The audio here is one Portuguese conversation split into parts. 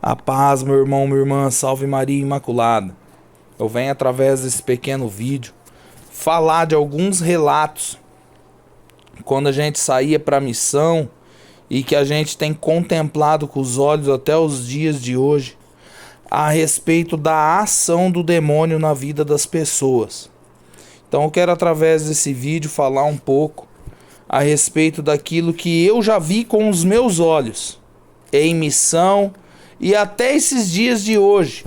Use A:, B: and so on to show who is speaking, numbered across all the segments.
A: A paz, meu irmão, minha irmã, salve Maria Imaculada. Eu venho através desse pequeno vídeo falar de alguns relatos quando a gente saía para a missão e que a gente tem contemplado com os olhos até os dias de hoje a respeito da ação do demônio na vida das pessoas. Então eu quero através desse vídeo falar um pouco a respeito daquilo que eu já vi com os meus olhos em missão e até esses dias de hoje.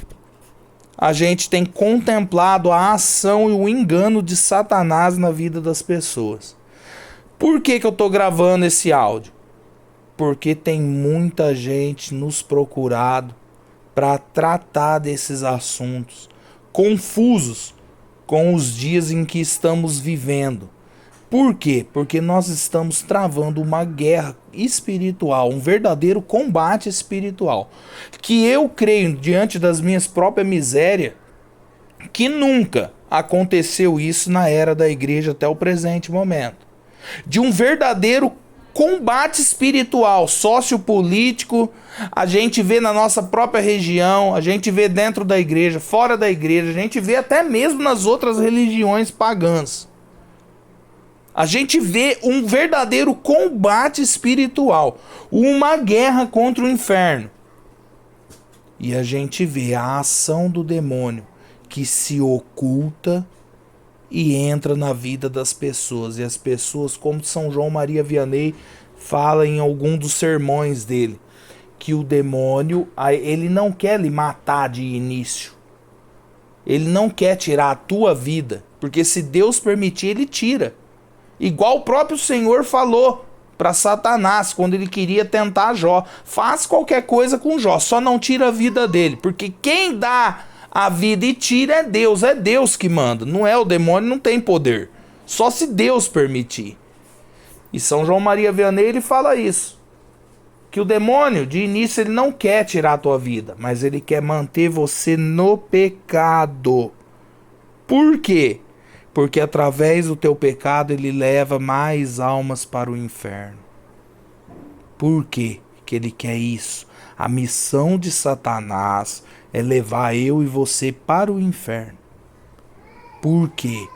A: A gente tem contemplado a ação e o engano de Satanás na vida das pessoas. Por que eu estou gravando esse áudio? Porque tem muita gente nos procurado para tratar desses assuntos confusos com os dias em que estamos vivendo. Por quê? Porque nós estamos travando uma guerra espiritual, um verdadeiro combate espiritual, que eu creio, diante das minhas próprias misérias, que nunca aconteceu isso na era da igreja até o presente momento. De um verdadeiro combate espiritual, sociopolítico, a gente vê na nossa própria região, a gente vê dentro da igreja, fora da igreja, a gente vê até mesmo nas outras religiões pagãs. A gente vê um verdadeiro combate espiritual, uma guerra contra o inferno. E a gente vê a ação do demônio que se oculta e entra na vida das pessoas. E as pessoas, como São João Maria Vianney fala em algum dos sermões dele, que o demônio, ele não quer lhe matar de início. Ele não quer tirar a tua vida, porque se Deus permitir, ele tira. Igual o próprio Senhor falou para Satanás quando ele queria tentar Jó: faz qualquer coisa com Jó, só não tira a vida dele, porque quem dá a vida e tira é Deus que manda, não é o demônio, não tem poder, só se Deus permitir. E São João Maria Vianney, ele fala isso, que o demônio de início ele não quer tirar a tua vida, mas ele quer manter você no pecado. Por quê? Porque através do teu pecado ele leva mais almas para o inferno. Por quê que ele quer isso? A missão de Satanás é levar eu e você para o inferno. Por quê?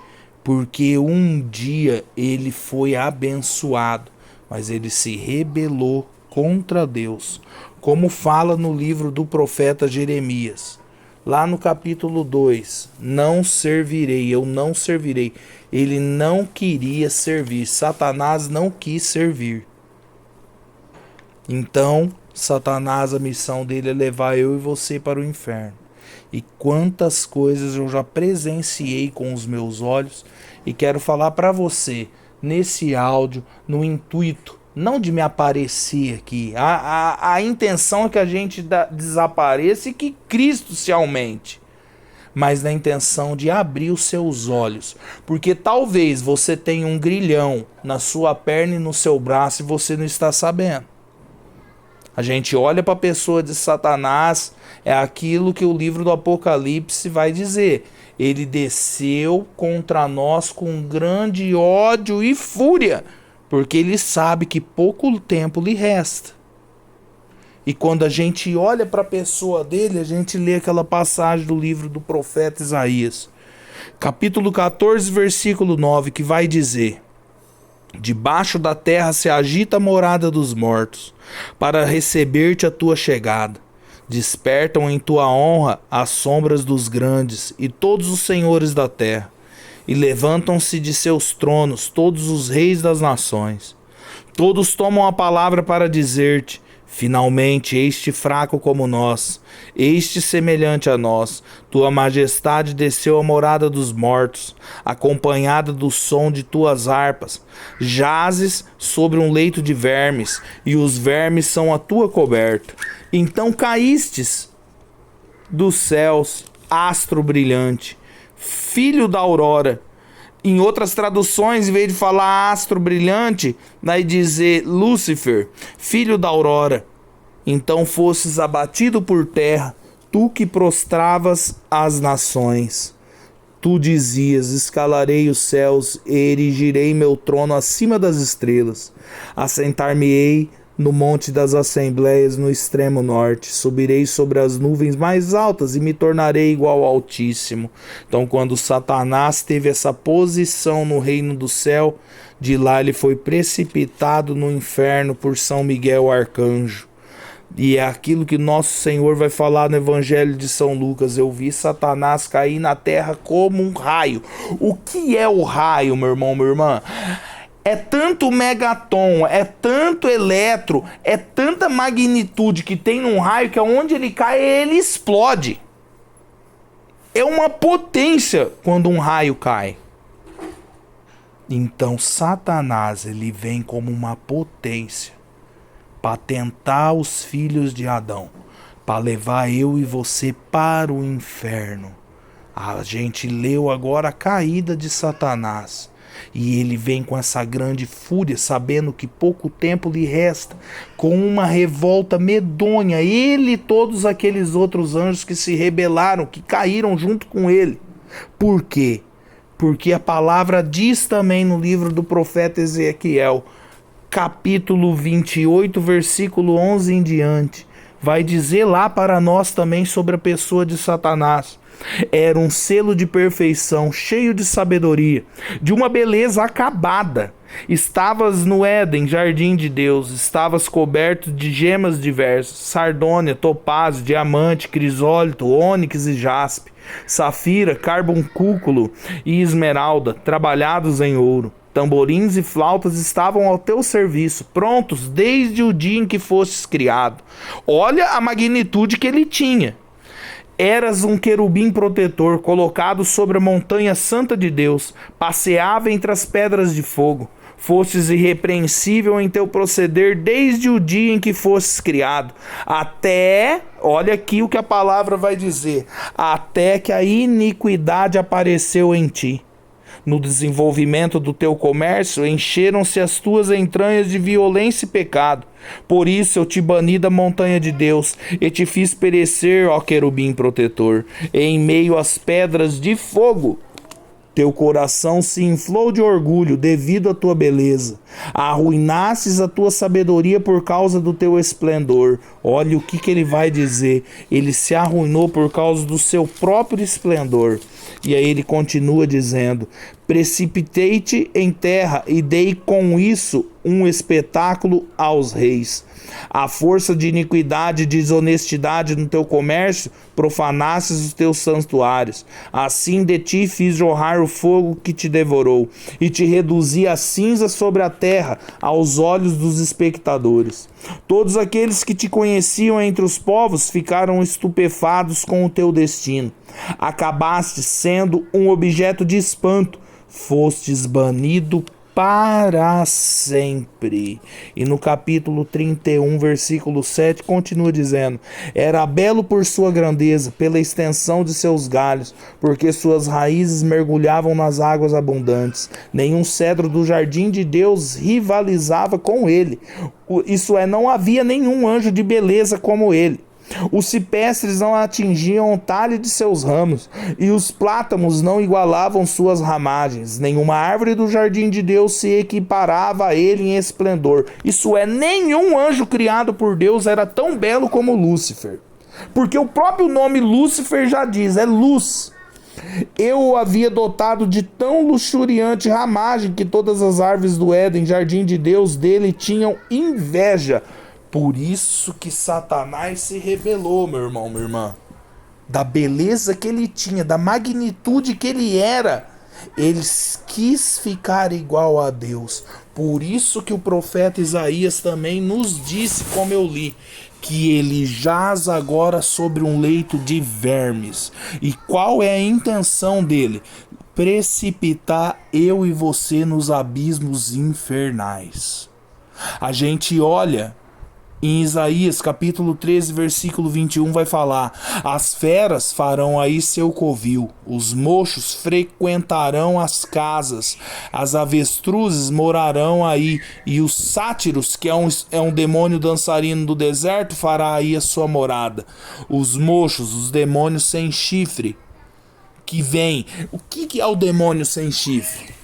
A: Porque um dia ele foi abençoado, mas ele se rebelou contra Deus. Como fala no livro do profeta Jeremias. Lá no capítulo 2, não servirei, eu não servirei. Ele não queria servir, Satanás não quis servir. Então, Satanás, a missão dele é levar eu e você para o inferno. E quantas coisas eu já presenciei com os meus olhos e quero falar para você nesse áudio, no intuito não de me aparecer aqui. A intenção é que a gente desapareça e que Cristo se aumente. Mas na intenção de abrir os seus olhos. Porque talvez você tenha um grilhão na sua perna e no seu braço e você não está sabendo. A gente olha para a pessoa de Satanás, é aquilo que o livro do Apocalipse vai dizer. Ele desceu contra nós com grande ódio e fúria, porque ele sabe que pouco tempo lhe resta. E quando a gente olha para a pessoa dele, a gente lê aquela passagem do livro do profeta Isaías, capítulo 14, versículo 9, que vai dizer: debaixo da terra se agita a morada dos mortos, para receber-te a tua chegada. Despertam em tua honra as sombras dos grandes e todos os senhores da terra. E levantam-se de seus tronos todos os reis das nações. Todos tomam a palavra para dizer-te: finalmente, este fraco como nós, este semelhante a nós, tua majestade desceu à morada dos mortos, acompanhada do som de tuas harpas. Jazes sobre um leito de vermes, e os vermes são a tua coberta. Então caístes dos céus, astro brilhante, filho da aurora. Em outras traduções, em vez de falar astro brilhante, vai dizer Lúcifer, filho da aurora. Então fosses abatido por terra, tu que prostravas as nações. Tu dizias: escalarei os céus e erigirei meu trono acima das estrelas. Assentar-me-ei no monte das assembléias no extremo norte. Subirei sobre as nuvens mais altas e me tornarei igual ao Altíssimo. Então, quando Satanás teve essa posição no reino do céu, de lá ele foi precipitado no inferno por São Miguel Arcanjo. E é aquilo que nosso Senhor vai falar no Evangelho de São Lucas: eu vi Satanás cair na terra como um raio. O que é o raio, meu irmão, minha irmã? É tanto megaton, é tanto eletro, é tanta magnitude que tem num raio que aonde ele cai, ele explode. É uma potência quando um raio cai. Então Satanás, ele vem como uma potência para tentar os filhos de Adão, para levar eu e você para o inferno. A gente leu agora a caída de Satanás. E ele vem com essa grande fúria, sabendo que pouco tempo lhe resta, com uma revolta medonha, ele e todos aqueles outros anjos que se rebelaram, que caíram junto com ele. Por quê? Porque a palavra diz também no livro do profeta Ezequiel, capítulo 28, versículo 11 em diante, vai dizer lá para nós também sobre a pessoa de Satanás. Era um selo de perfeição, cheio de sabedoria, de uma beleza acabada. Estavas no Éden, jardim de Deus, estavas coberto de gemas diversas, sardônia, topázio, diamante, crisólito, ônix e jaspe, safira, carboncúculo e esmeralda, trabalhados em ouro. Tamborins e flautas estavam ao teu serviço, prontos desde o dia em que fostes criado. Olha a magnitude que ele tinha. Eras um querubim protetor, colocado sobre a montanha santa de Deus, passeava entre as pedras de fogo. Fostes irrepreensível em teu proceder desde o dia em que fostes criado, até, olha aqui o que a palavra vai dizer, até que a iniquidade apareceu em ti. No desenvolvimento do teu comércio, encheram-se as tuas entranhas de violência e pecado. Por isso eu te bani da montanha de Deus, e te fiz perecer, ó querubim protetor, em meio às pedras de fogo. Teu coração se inflou de orgulho devido à tua beleza. Arruinastes a tua sabedoria por causa do teu esplendor. Olha o que ele vai dizer. Ele se arruinou por causa do seu próprio esplendor. E aí ele continua dizendo: precipitei-te em terra e dei com isso um espetáculo aos reis. A força de iniquidade e desonestidade no teu comércio, profanastes os teus santuários. Assim de ti fiz jorrar o fogo que te devorou, e te reduzi a cinza sobre a terra, aos olhos dos espectadores. Todos aqueles que te conheciam entre os povos ficaram estupefados com o teu destino. Acabaste sendo um objeto de espanto, fostes banido para sempre. E no capítulo 31, versículo 7, continua dizendo: era belo por sua grandeza, pela extensão de seus galhos, porque suas raízes mergulhavam nas águas abundantes. Nenhum cedro do jardim de Deus rivalizava com ele. Isso é, não havia nenhum anjo de beleza como ele. Os cipestres não atingiam o talhe de seus ramos, e os plátamos não igualavam suas ramagens. Nenhuma árvore do jardim de Deus se equiparava a ele em esplendor. Isso é, nenhum anjo criado por Deus era tão belo como Lúcifer. Porque o próprio nome Lúcifer já diz, é luz. Eu o havia dotado de tão luxuriante ramagem que todas as árvores do Éden, jardim de Deus, dele tinham inveja. Por isso que Satanás se rebelou, meu irmão, minha irmã. Da beleza que ele tinha, da magnitude que ele era, ele quis ficar igual a Deus. Por isso que o profeta Isaías também nos disse, como eu li, que ele jaz agora sobre um leito de vermes. E qual é a intenção dele? Precipitar eu e você nos abismos infernais. A gente olha em Isaías capítulo 13, versículo 21, vai falar: as feras farão aí seu covil, os mochos frequentarão as casas, as avestruzes morarão aí, e os sátiros, que é um demônio dançarino do deserto, fará aí a sua morada. Os mochos, os demônios sem chifre, que vem. O que é o demônio sem chifre?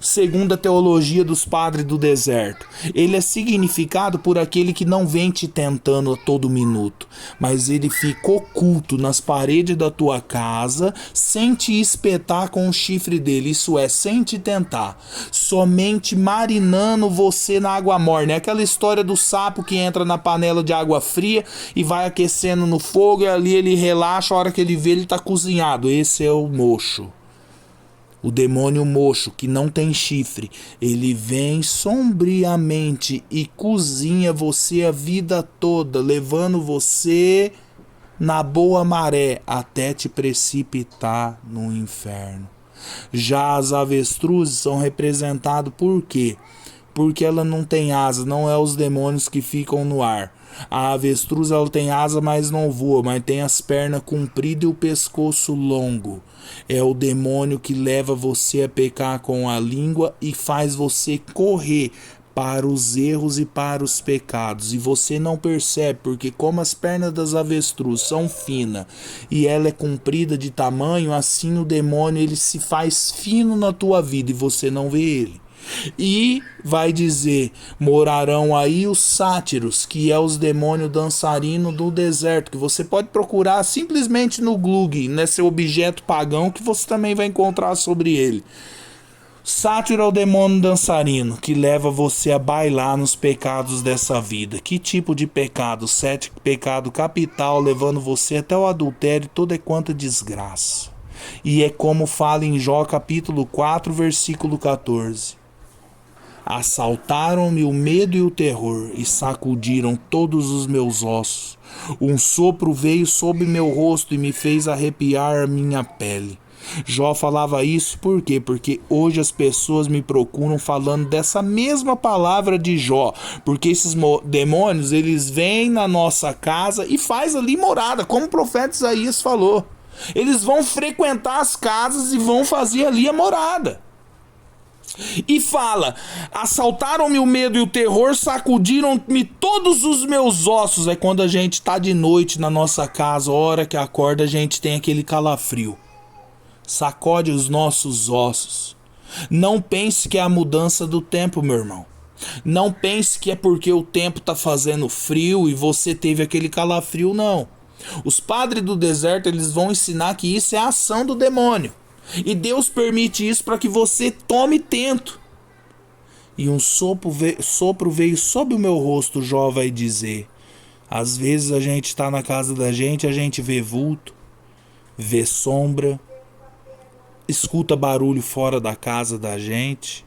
A: segundo a teologia dos padres do deserto. Ele é significado por aquele que não vem te tentando a todo minuto, mas ele fica oculto nas paredes da tua casa, sem te espetar com o chifre dele, isso é, sem te tentar, somente marinando você na água morna. É aquela história do sapo que entra na panela de água fria e vai aquecendo no fogo, e ali ele relaxa, a hora que ele vê ele tá cozinhado. Esse é o mocho. O demônio mocho, que não tem chifre, ele vem sombriamente e cozinha você a vida toda, levando você na boa maré até te precipitar no inferno. Já as avestruzes são representadas por quê? Porque ela não tem asa, não é os demônios que ficam no ar. A avestruz ela tem asa, mas não voa, mas tem as pernas compridas e o pescoço longo. É o demônio que leva você a pecar com a língua e faz você correr para os erros e para os pecados. E você não percebe, porque como as pernas das avestruz são finas e ela é comprida de tamanho, assim o demônio ele se faz fino na tua vida e você não vê ele. E vai dizer, morarão aí os sátiros, que é os demônios dançarinos do deserto, que você pode procurar simplesmente no Google, nesse objeto pagão, que você também vai encontrar sobre ele. Sátiro é o demônio dançarino, que leva você a bailar nos pecados dessa vida. Que tipo de pecado? 7 pecado capital, levando você até o adultério e toda quanta desgraça. E é como fala em Jó capítulo 4, versículo 14. Assaltaram-me o medo e o terror, e sacudiram todos os meus ossos. Um sopro veio sobre meu rosto e me fez arrepiar a minha pele. Jó falava isso por quê? Porque hoje as pessoas me procuram falando dessa mesma palavra de Jó. Porque esses demônios, eles vêm na nossa casa e faz ali morada, como o profeta Isaías falou. Eles vão frequentar as casas e vão fazer ali a morada. E fala, assaltaram-me o medo e o terror, sacudiram-me todos os meus ossos. É quando a gente tá de noite na nossa casa, a hora que acorda a gente tem aquele calafrio. Sacode os nossos ossos. Não pense que é a mudança do tempo, meu irmão. Não pense que é porque o tempo tá fazendo frio e você teve aquele calafrio, não. Os padres do deserto, eles vão ensinar que isso é a ação do demônio. E Deus permite isso para que você tome tento. E um sopro veio sobre o meu rosto, Jó vai dizer. Às vezes a gente está na casa da gente, a gente vê vulto, vê sombra, escuta barulho fora da casa da gente.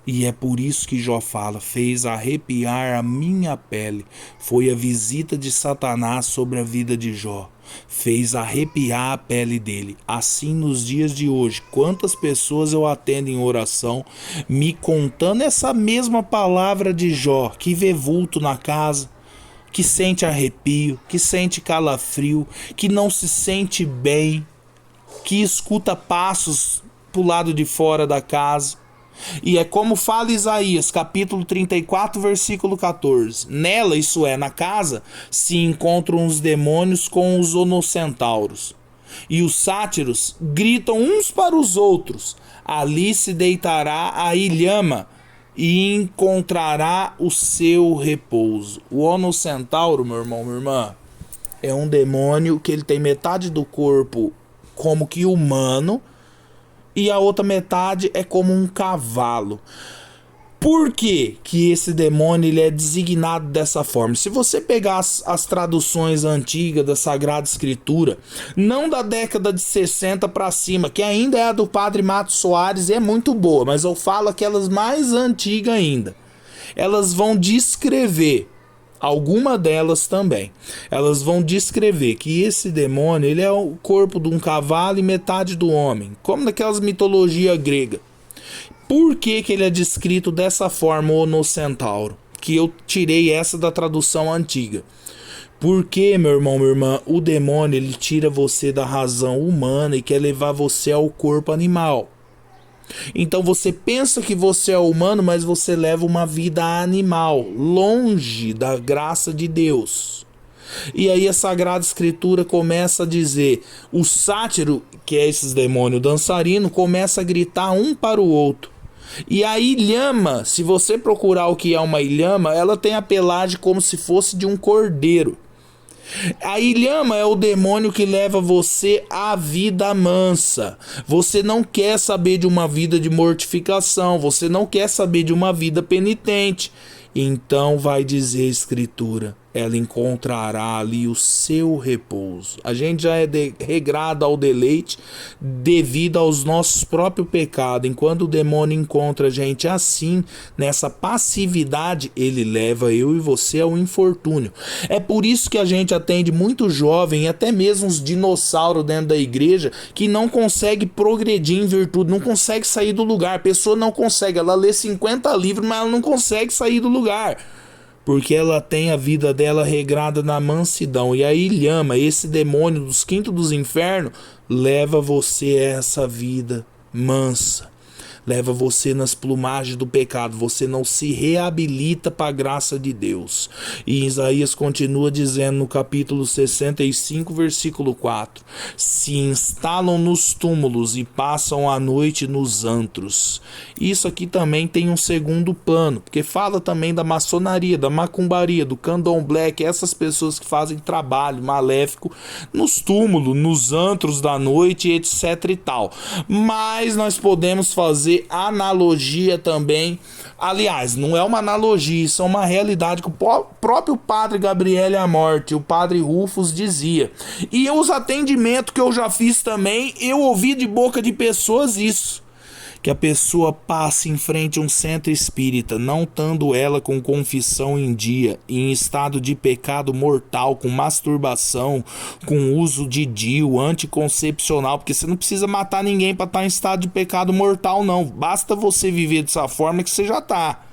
A: E é por isso que Jó fala, fez arrepiar a minha pele. Foi a visita de Satanás sobre a vida de Jó. Fez arrepiar a pele dele. Assim nos dias de hoje, quantas pessoas eu atendo em oração, me contando essa mesma palavra de Jó, que vê vulto na casa, que sente arrepio, que sente calafrio, que não se sente bem, que escuta passos pro lado de fora da casa. E é como fala Isaías, capítulo 34, versículo 14. Nela, isso é, na casa, se encontram os demônios com os onocentauros. E os sátiros gritam uns para os outros. Ali se deitará a ilhama e encontrará o seu repouso. O onocentauro, meu irmão, minha irmã, é um demônio que ele tem metade do corpo como que humano, e a outra metade é como um cavalo. Por que que esse demônio ele é designado dessa forma? Se você pegar as traduções antigas da Sagrada Escritura, não da década de 60 para cima, que ainda é a do Padre Matos Soares e é muito boa, mas eu falo aquelas mais antigas ainda. Elas vão descrever, alguma delas também, elas vão descrever que esse demônio ele é o corpo de um cavalo e metade do homem, como naquelas mitologias gregas. Por que que ele é descrito dessa forma, o onocentauro? Que eu tirei essa da tradução antiga. Porque, meu irmão, minha irmã, o demônio ele tira você da razão humana e quer levar você ao corpo animal. Então você pensa que você é humano, mas você leva uma vida animal, longe da graça de Deus. E aí a Sagrada Escritura começa a dizer, o sátiro, que é esses demônios dançarinos, começa a gritar um para o outro. E a ilhama, se você procurar o que é uma ilhama, ela tem a pelagem como se fosse de um cordeiro. A ilhama é o demônio que leva você à vida mansa. Você não quer saber de uma vida de mortificação, você não quer saber de uma vida penitente. Então vai dizer a Escritura, ela encontrará ali o seu repouso. A gente já é regrado ao deleite devido aos nossos próprios pecados. Enquanto o demônio encontra a gente assim, nessa passividade, ele leva eu e você ao infortúnio. É por isso que a gente atende muito jovem e até mesmo os dinossauros dentro da igreja que não consegue progredir em virtude, não consegue sair do lugar. A pessoa não consegue, ela lê 50 livros, mas ela não consegue sair do lugar. Porque ela tem a vida dela regrada na mansidão. E a ilhama, esse demônio dos quintos dos infernos, leva você a essa vida mansa. Leva você nas plumagens do pecado. Você não se reabilita para a graça de Deus. E Isaías continua dizendo no capítulo 65, versículo 4. Se instalam nos túmulos e passam a noite nos antros. Isso aqui também tem um segundo plano. Porque fala também da maçonaria, da macumbaria, do candomblé, que é essas pessoas que fazem trabalho maléfico nos túmulos, nos antros da noite, etc e tal. Mas nós podemos fazer analogia também, aliás, não é uma analogia, isso é uma realidade que o próprio padre Gabriel Amorti, o padre Rufus dizia, e os atendimentos que eu já fiz também, eu ouvi de boca de pessoas isso, que a pessoa passe em frente a um centro espírita, não estando ela com confissão em dia, em estado de pecado mortal, com masturbação, com uso de DIU, anticoncepcional, porque você não precisa matar ninguém para estar em estado de pecado mortal, não. Basta você viver dessa forma que você já está.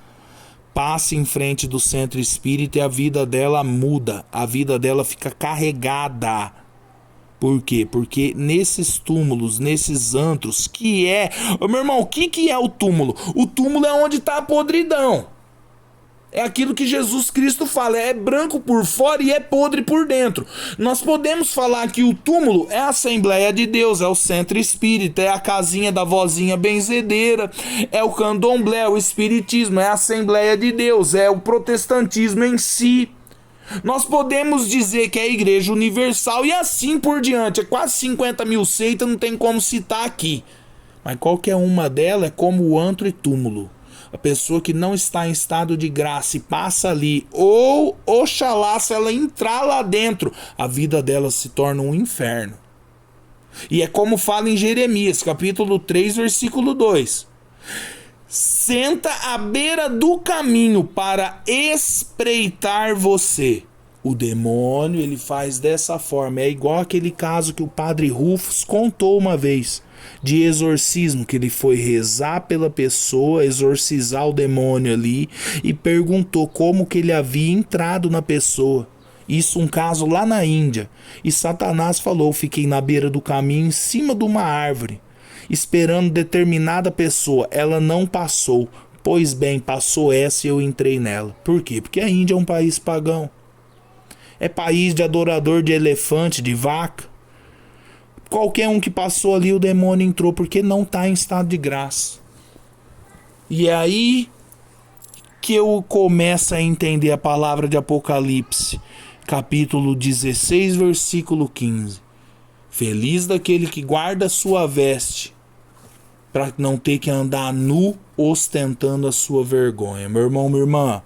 A: Passe em frente do centro espírita e a vida dela muda, a vida dela fica carregada. Por quê? Porque nesses túmulos, nesses antros, que é... Ô, meu irmão, o que é o túmulo? O túmulo é onde está a podridão. É aquilo que Jesus Cristo fala, é branco por fora e é podre por dentro. Nós podemos falar que o túmulo é a Assembleia de Deus, é o centro espírita, é a casinha da vozinha benzedeira, é o candomblé, o espiritismo, é a Assembleia de Deus, é o protestantismo em si. Nós podemos dizer que é a Igreja Universal e assim por diante. É quase 50 mil seitas, não tem como citar aqui. Mas qualquer uma delas é como o antro e túmulo. A pessoa que não está em estado de graça e passa ali, ou oxalá se ela entrar lá dentro, a vida dela se torna um inferno. E é como fala em Jeremias, capítulo 3, versículo 2. Senta à beira do caminho para espreitar você. O demônio, ele faz dessa forma. É igual aquele caso que o padre Rufus contou uma vez, de exorcismo, que ele foi rezar pela pessoa, exorcizar o demônio ali, e perguntou como que ele havia entrado na pessoa. Isso um caso lá na Índia. E Satanás falou, fiquei na beira do caminho, em cima de uma árvore, esperando determinada pessoa, ela não passou. Pois bem, passou essa e eu entrei nela. Por quê? Porque a Índia é um país pagão. É país de adorador de elefante, de vaca. Qualquer um que passou ali, o demônio entrou, porque não está em estado de graça. E é aí que eu começo a entender a palavra de Apocalipse, capítulo 16, versículo 15. Feliz daquele que guarda a sua veste, para não ter que andar nu ostentando a sua vergonha. Meu irmão, minha irmã,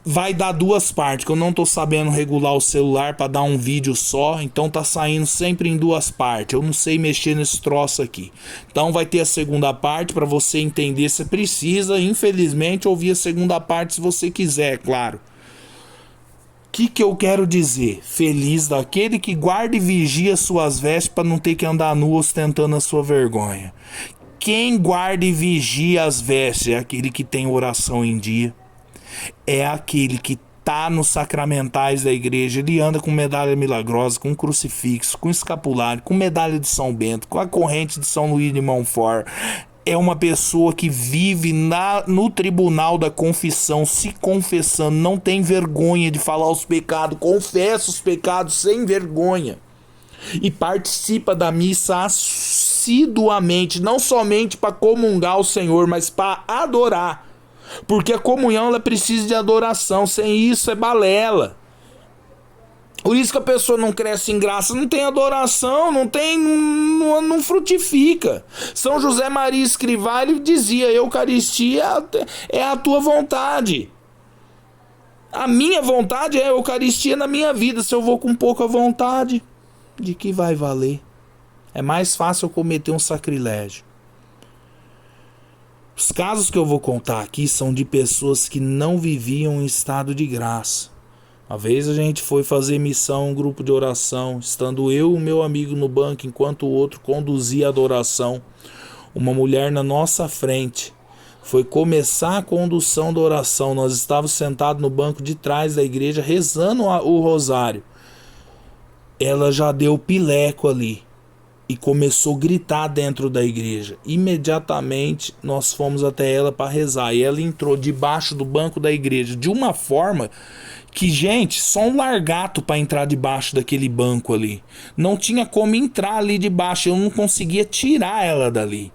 A: vai dar duas partes, que eu não tô sabendo regular o celular para dar um vídeo só, então tá saindo sempre em duas partes. Eu não sei mexer nesse troço aqui. Então vai ter a segunda parte para você entender. Você precisa, infelizmente, ouvir a segunda parte se você quiser, é claro. O que eu quero dizer? Feliz daquele que guarda e vigia suas vestes para não ter que andar nu ostentando a sua vergonha. Quem guarda e vigia as vestes é aquele que tem oração em dia. É aquele que tá nos sacramentais da igreja. Ele anda com medalha milagrosa, com crucifixo, com escapulário, com medalha de São Bento, com a corrente de São Luís de Montfort. é uma pessoa que vive no tribunal da confissão, se confessando, não tem vergonha de falar os pecados, confessa os pecados sem vergonha. E participa da missa assiduamente, não somente para comungar o Senhor, mas para adorar. Porque a comunhão ela precisa de adoração, sem isso é balela. Por isso que a pessoa não cresce em graça, não tem adoração, não frutifica. São José Maria Escrivá, ele dizia, Eucaristia é a tua vontade. A minha vontade é a Eucaristia na minha vida. Se eu vou com pouca vontade, de que vai valer? É mais fácil eu cometer um sacrilégio. Os casos que eu vou contar aqui são de pessoas que não viviam em estado de graça. Uma vez a gente foi fazer missão, um grupo de oração, estando eu e o meu amigo no banco, enquanto o outro conduzia a adoração. Uma mulher na nossa frente foi começar a condução da oração. Nós estávamos sentados no banco de trás da igreja, rezando o rosário. Ela já deu pileco ali e começou a gritar dentro da igreja. Imediatamente nós fomos até ela para rezar. E ela entrou debaixo do banco da igreja de uma forma que, gente, só um largato para entrar debaixo daquele banco ali. Não tinha como entrar ali debaixo, eu não conseguia tirar ela dali.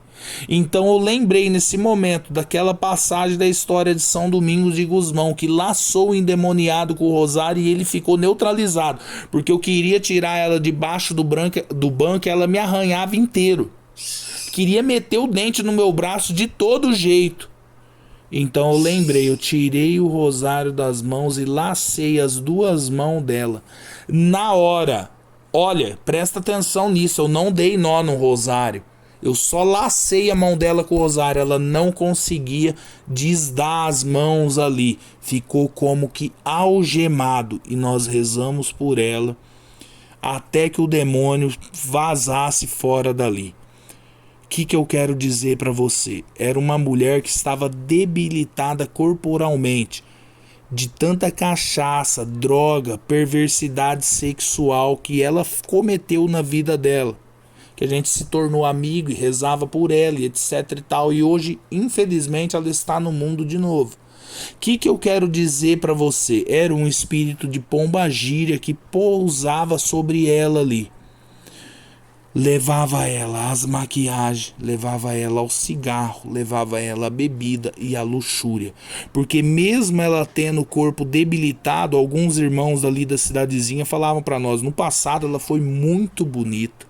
A: Então eu lembrei nesse momento daquela passagem da história de São Domingos de Gusmão, que laçou o endemoniado com o rosário e ele ficou neutralizado, porque eu queria tirar ela debaixo do banco e ela me arranhava inteiro. Queria meter o dente no meu braço de todo jeito. Então eu lembrei, eu tirei o rosário das mãos e lacei as duas mãos dela. Na hora, olha, presta atenção nisso, eu não dei nó no rosário. Eu só lacei a mão dela com o rosário, ela não conseguia desdar as mãos ali. Ficou como que algemado e nós rezamos por ela até que o demônio vazasse fora dali. O que eu quero dizer para você? Era uma mulher que estava debilitada corporalmente, de tanta cachaça, droga, perversidade sexual que ela cometeu na vida dela. Que a gente se tornou amigo e rezava por ela e etc e tal. E hoje, infelizmente, ela está no mundo de novo. O que eu quero dizer para você? Era um espírito de pombagira que pousava sobre ela ali. Levava ela às maquiagens, levava ela ao cigarro, levava ela à bebida e à luxúria. Porque mesmo ela tendo o corpo debilitado, alguns irmãos ali da cidadezinha falavam para nós, no passado ela foi muito bonita.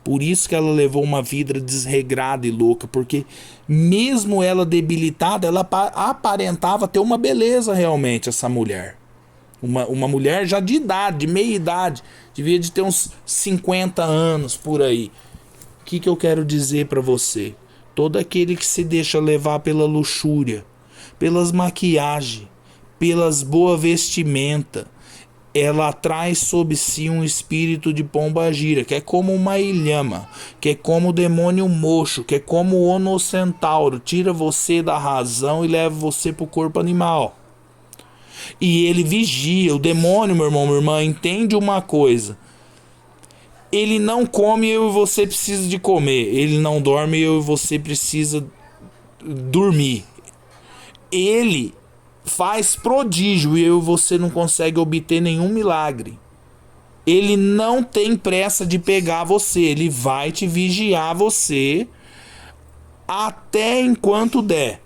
A: Por isso que ela levou uma vida desregrada e louca, porque mesmo ela debilitada, ela aparentava ter uma beleza realmente, essa mulher. Uma mulher já de idade, de meia idade, devia de ter uns 50 anos por aí. O que eu quero dizer para você? Todo aquele que se deixa levar pela luxúria, pelas maquiagens, pelas boas vestimentas, ela traz sob si um espírito de pombagira, que é como uma ilhama, que é como o demônio mocho, que é como o onocentauro, tira você da razão e leva você para o corpo animal. E ele vigia, o demônio, meu irmão, minha irmã, entende uma coisa. Ele não come, eu e você precisa de comer. Ele não dorme, eu e você precisa dormir. Ele faz prodígio e eu e você não consegue obter nenhum milagre. Ele não tem pressa de pegar você. Ele vai te vigiar você até enquanto der,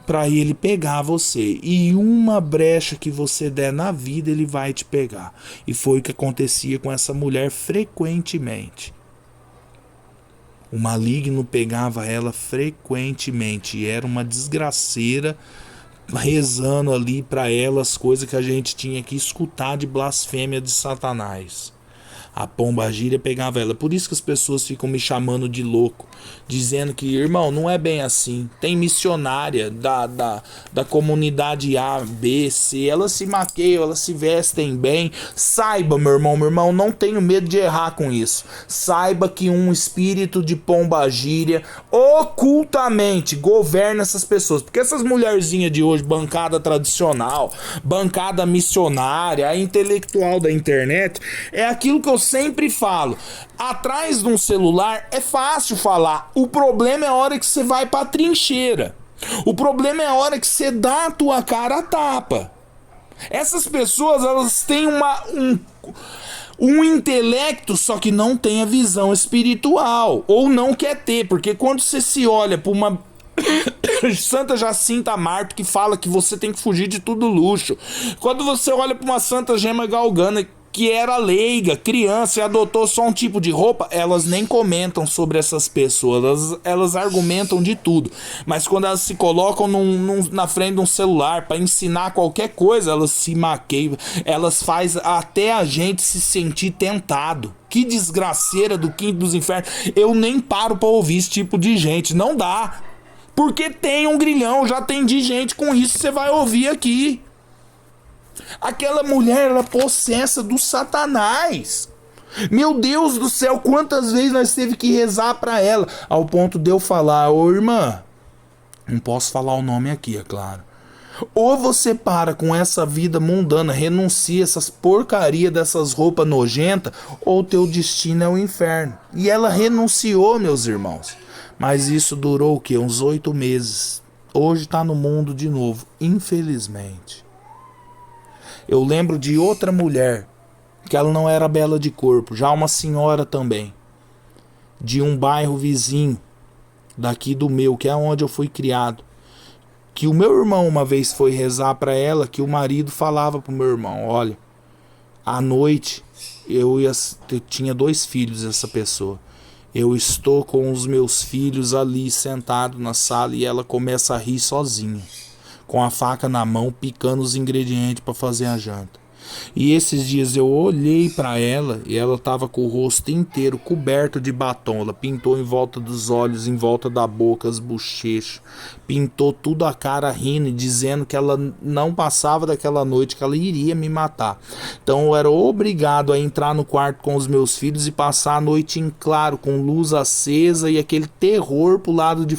A: para ele pegar você. E uma brecha que você der na vida, ele vai te pegar. E foi o que acontecia com essa mulher frequentemente. O maligno pegava ela frequentemente. E era uma desgraceira rezando ali para ela as coisas que a gente tinha que escutar de blasfêmia de Satanás. A pombagira pegava ela. Por isso que as pessoas ficam me chamando de louco, dizendo que, irmão, não é bem assim. Tem missionária da comunidade A, B, C, elas se maquiam, elas se vestem bem. Saiba, meu irmão, não tenho medo de errar com isso. Saiba que um espírito de pombagira ocultamente governa essas pessoas. Porque essas mulherzinhas de hoje, bancada tradicional, bancada missionária, a intelectual da internet, é aquilo que eu sempre falo, atrás de um celular é fácil falar. O problema é a hora que você vai pra trincheira. O problema é a hora que você dá a tua cara a tapa. Essas pessoas, elas têm um intelecto, só que não tem a visão espiritual. Ou não quer ter, porque quando você se olha pra uma Santa Jacinta Marto que fala que você tem que fugir de tudo luxo. Quando você olha pra uma Santa Gema Galgana que era leiga, criança e adotou só um tipo de roupa, elas nem comentam sobre essas pessoas, elas argumentam de tudo. Mas quando elas se colocam na frente de um celular para ensinar qualquer coisa, elas se maqueiam, elas fazem até a gente se sentir tentado. Que desgraceira do quinto dos infernos. Eu nem paro pra ouvir esse tipo de gente, não dá. Porque tem um grilhão, já atendi gente com isso, você vai ouvir aqui. Aquela mulher era possessa do Satanás. Meu Deus do céu, quantas vezes nós teve que rezar pra ela, ao ponto de eu falar, ô irmã, não posso falar o nome aqui, é claro. Ou você para com essa vida mundana, renuncia essas porcaria dessas roupas nojentas, ou teu destino é o inferno. E ela renunciou, meus irmãos. Mas isso durou o quê? Uns 8 meses. Hoje tá no mundo de novo, infelizmente. Eu lembro de outra mulher, que ela não era bela de corpo, já uma senhora também, de um bairro vizinho, daqui do meu, que é onde eu fui criado, que o meu irmão uma vez foi rezar para ela, que o marido falava pro meu irmão, olha, à noite, eu tinha 2 filhos essa pessoa, eu estou com os meus filhos ali sentado na sala e ela começa a rir sozinha, com a faca na mão, picando os ingredientes para fazer a janta. E esses dias eu olhei para ela e ela tava com o rosto inteiro coberto de batom. Ela pintou em volta dos olhos, em volta da boca, as bochechas. Pintou tudo a cara rindo e dizendo que ela não passava daquela noite, que ela iria me matar. Então eu era obrigado a entrar no quarto com os meus filhos e passar a noite em claro, com luz acesa e aquele terror pro lado de